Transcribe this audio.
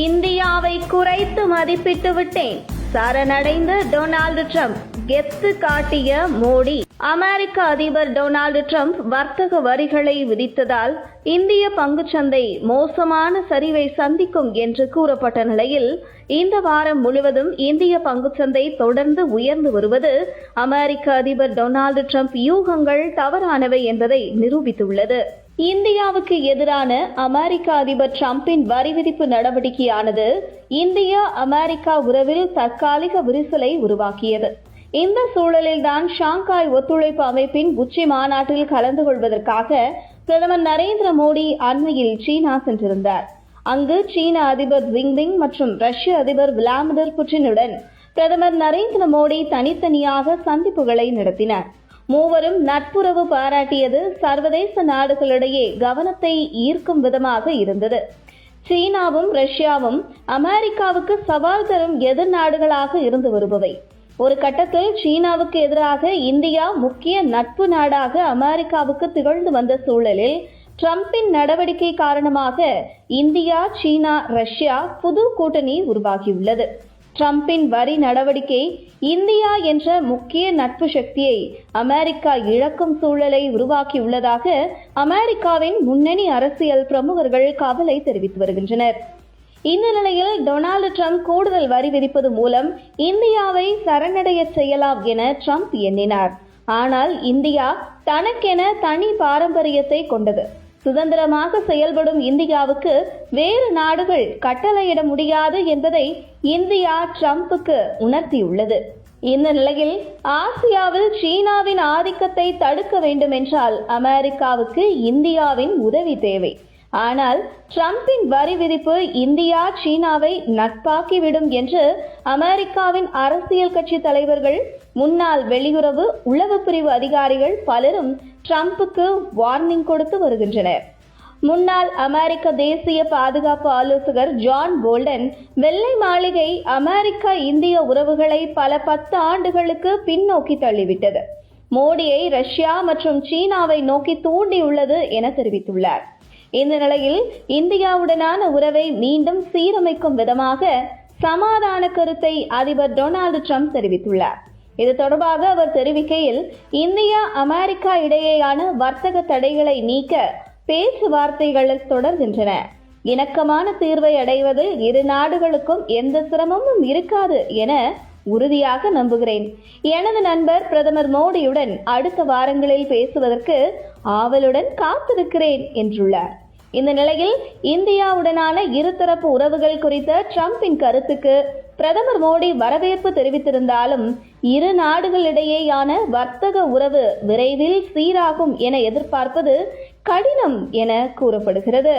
இந்தியாவை குறைத்து மதிப்பிட்டு விட்டேன். சரணடைந்த டொனால்டு டிரம்ப். கெத்து காட்டிய மோடி. அமெரிக்க அதிபர் டொனால்டு டிரம்ப் வர்த்தக வரிகளை விதித்ததால் இந்திய பங்குச்சந்தை மோசமான சரிவை சந்திக்கும் என்று கூறப்பட்ட நிலையில் இந்த வாரம் முழுவதும் இந்திய பங்குச்சந்தை தொடர்ந்து உயர்ந்து வருவது அமெரிக்க அதிபர் டொனால்டு டிரம்ப் யூகங்கள் தவறானவை என்பதை நிரூபித்துள்ளது. இந்தியாவுக்கு எதிரான அமெரிக்க அதிபர் டிரம்பின் வரி விதிப்பு நடவடிக்கையானது இந்திய அமெரிக்கா உறவில் தற்காலிக விரிசலை உருவாக்கியது. இந்த சூழலில்தான் ஷாங்காய் ஒத்துழைப்பு அமைப்பின் உச்சி மாநாட்டில் கலந்து கொள்வதற்காக பிரதமர் நரேந்திர மோடி அண்மையில் சீனா சென்றிருந்தார். அங்கு சீன அதிபர் ஜின்பிங் மற்றும் ரஷ்ய அதிபர் விளாடிமிர் புட்டினுடன் பிரதமர் நரேந்திர மோடி தனித்தனியாக சந்திப்புகளை நடத்தினார். மூவரும் நட்புறவு பாராட்டியது சர்வதேச நாடுகளிடையே கவனத்தை ஈர்க்கும் விதமாக இருந்தது. சீனாவும் ரஷ்யாவும் அமெரிக்காவுக்கு சவால் தரும் எதிர் நாடுகளாக இருந்து வருபவை. ஒரு கட்டத்தில் சீனாவுக்கு எதிராக இந்தியா முக்கிய நட்பு நாடாக அமெரிக்காவுக்கு திகழ்ந்து வந்த சூழலில் டிரம்பின் நடவடிக்கை காரணமாக இந்தியா, சீனா, ரஷ்யா புது கூட்டணி உருவாகியுள்ளது. டிரம்பின் வரி நடவடிக்கை இந்தியா என்ற முக்கிய நட்பு சக்தியை அமெரிக்கா இழக்கும் சூழலை உருவாக்கியுள்ளதாக அமெரிக்காவின் முன்னணி அரசியல் பிரமுகர்கள் கவலை தெரிவித்து வருகின்றனர். இந்த நிலையில் டொனால்டு டிரம்ப் கூடுதல் வரி விதிப்பது மூலம் இந்தியாவை சரணடைய செய்யலாம் என டிரம்ப் எண்ணினார். ஆனால் இந்தியா தனக்கென தனி பாரம்பரியத்தை கொண்டது. சுதந்திரமாக செயல்படும் இந்தியாவுக்கு வேறு நாடுகள் கட்டளையிட முடியாது என்பதை இந்தியா டிரம்புக்கு உணர்த்தியுள்ளது. இந்த நிலையில் ஆசியாவில் சீனாவின் ஆதிக்கத்தை தடுக்க வேண்டுமென்றால் அமெரிக்காவுக்கு இந்தியாவின் உதவி தேவை. ஆனால் டிரம்பின் வரி விதிப்பு இந்தியா சீனாவை நட்பாக்கிவிடும் என்று அமெரிக்காவின் அரசியல் கட்சி தலைவர்கள், முன்னாள் வெளியுறவு உளவு பிரிவு அதிகாரிகள் பலரும் டிரம்புக்கு வார்னிங் கொடுத்து வருகின்றனர். முன்னாள் அமெரிக்க தேசிய பாதுகாப்பு ஆலோசகர் ஜான் போல்டன் வெள்ளை மாளிகை அமெரிக்கா இந்திய உறவுகளை பல 10 ஆண்டுகளுக்கு பின்னோக்கி தள்ளிவிட்டது, மோடியை ரஷ்யா மற்றும் சீனாவை நோக்கி தூண்டியுள்ளது என தெரிவித்துள்ளார். இந்த நிலையில் இந்தியாவுடனான உறவை மீண்டும் சீரமைக்கும் விதமாக சமாதான கருத்தை அதிபர் டொனால்டு டிரம்ப் தெரிவித்துள்ளார். இது தொடர்பாக அவர் தெரிவிக்கையில், இந்தியா அமெரிக்கா இடையேயான வர்த்தக தடைகளை நீக்க பேச்சுவார்த்தைகள் தொடர்கின்றன. இணக்கமான தீர்வை அடைவதில் இரு நாடுகளுக்கும் எந்த சிரமமும் இருக்காது என உறுதியாக நம்புகிறேன். எனது நண்பர் பிரதமர் மோடியுடன் அடுத்த வாரங்களில் பேசுவதற்கு ஆவலுடன் காத்திருக்கிறேன் என்றுள்ளார். இந்த நிலையில் இந்தியாவுடனான இருதரப்பு உறவுகள் குறித்த டிரம்பின் கருத்துக்கு பிரதமர் மோடி வரவேற்பு தெரிவித்திருந்தாலும் இரு நாடுகளிடையேயான வர்த்தக உறவு விரைவில் சீராகும் என எதிர்பார்ப்பது கடினம் என கூறப்படுகிறது.